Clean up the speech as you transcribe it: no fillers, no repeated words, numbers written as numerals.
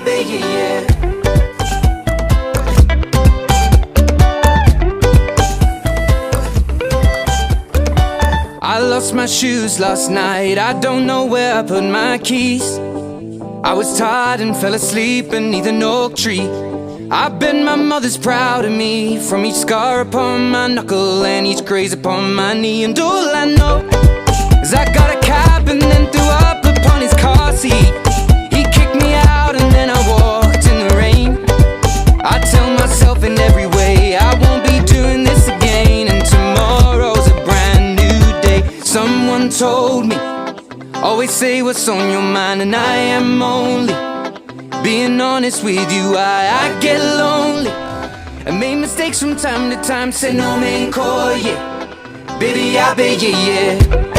baby, yeah. I lost my shoes last night, I don't know where I put my keys. I was tired and fell asleep beneath an oak tree. I bet my mother's proud of me, from each scar upon my knuckle and each graze upon my knee. And all I know is I got a cab and then threw up upon his car seat. He kicked me out and then I walked in the rain. I tell myself in every way I won't be doing this again, and tomorrow's a brand new day. Someone told me, always say what's on your mind, and I am only being honest with you. I get lonely and make mistakes from time to time. Say no man call, yeah. Baby, I bet, yeah, yeah.